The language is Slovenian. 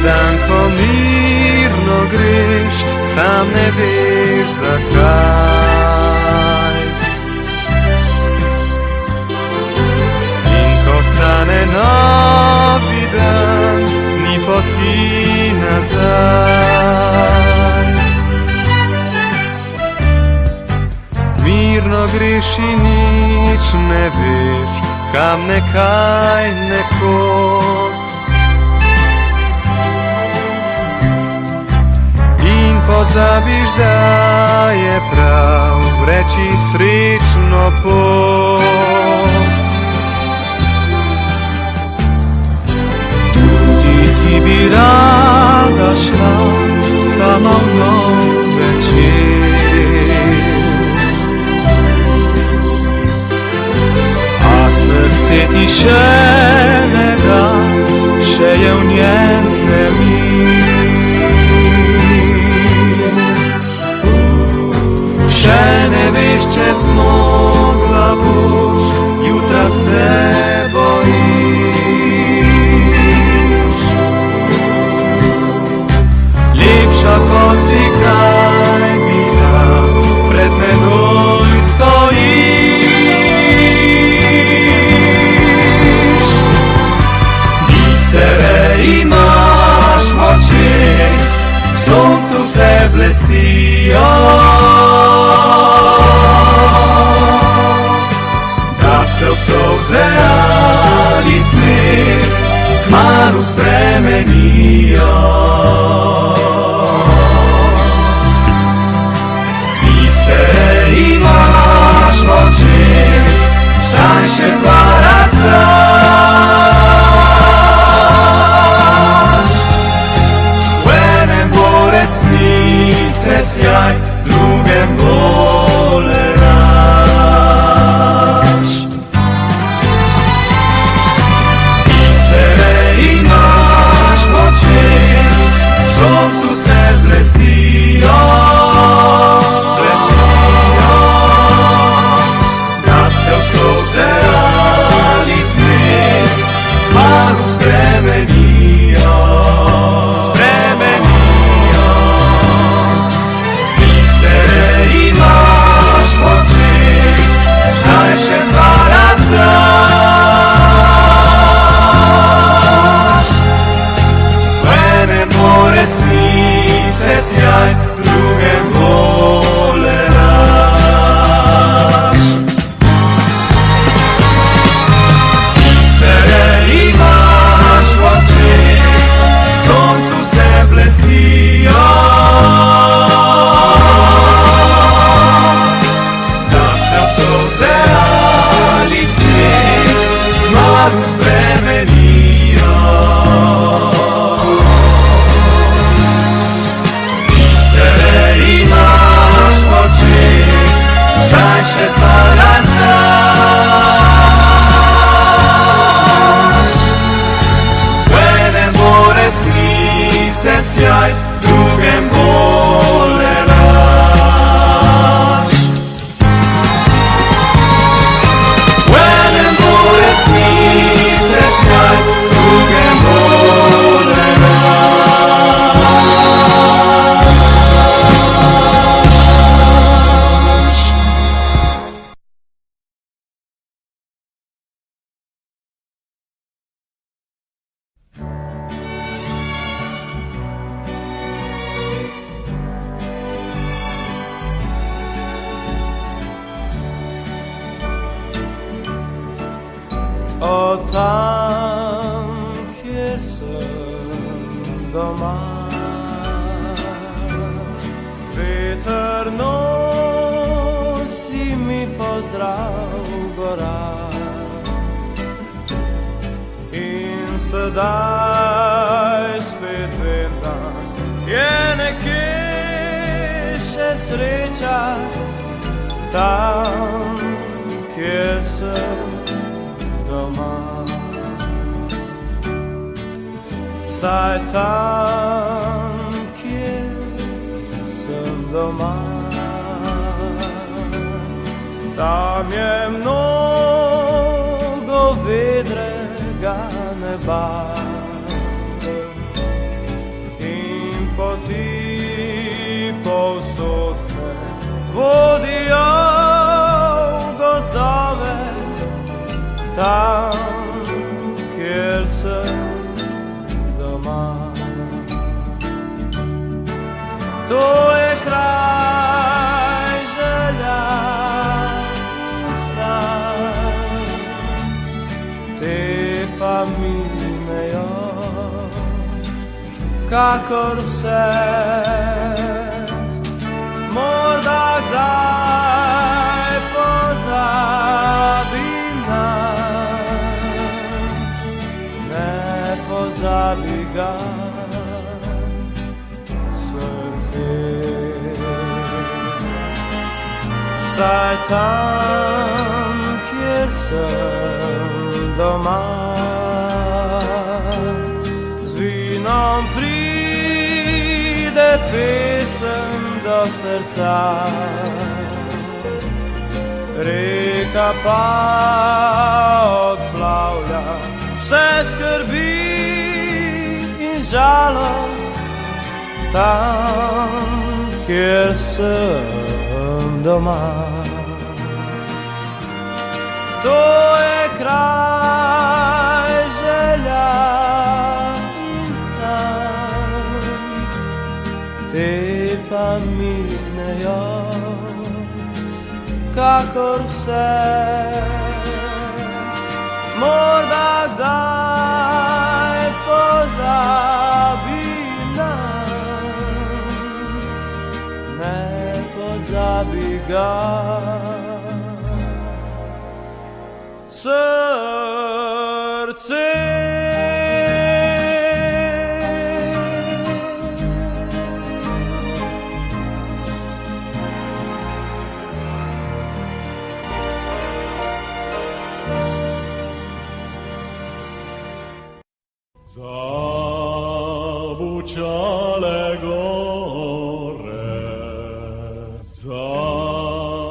dan ko mirno greš, sam ne veš zakaj. In ko stane novi dan, ni poti nazaj. Mirno greš in nič ne veš, kam nekaj nekod. In pozabiš, da je prav reči srečno pot. Tudi ti bi rada šla sama v nov večer, srce ti še ne da, še je v njem nemir. Še ne veš, če zmogla boš, jutra se bojiš. Lepša kot si kaj bila, pred menoj stojiš. Sebe imaš v očeh, v soncu se blestijo, da se v solze ali smeh kmalu spremenijo. Bisere imaš v očeh, vsaj še dva resnice sjaj, drugem gole raž. Bisere imaš v očeh, v soncu se blestijo, da se v solze ali smeh kmalu spremenijo. Imaš v očeh, vsaj še dva razdaš. V enem bo resnice sjaj, drugem gole laž. Bisere imaš v očeh, v soncu se blestijo, ali smeh kmalu spremenijo. Bisere imaš v očeh, vsaj še dva razdaš. V enem bo resnice sjaj, drugem gole laž. Resnice sjaj, drugem gole laž. O tam, kjer sem doma, veter nosi mi pozdrav gora. In sedaj spet vem, da je nekje še sreča, tam, kjer sem doma. Saj tam, kjer sem doma, tam je mnogo vedrega neba. To je kraj želja in san, te pa minejo kakor vse. Morda kdaj pozabim nanj, ne pozabi ga srce. Saj tam, kjer sem doma, z vinom pride pesem do srca. Reka pa odplavlja vse skrbi in žalost, tam, kjer sem doma. To je kraj želja in san, te pa minejo kakor vse. Morda kdaj pozabim nanj, ne pozabi ga srce. Zabučale gore, zašumele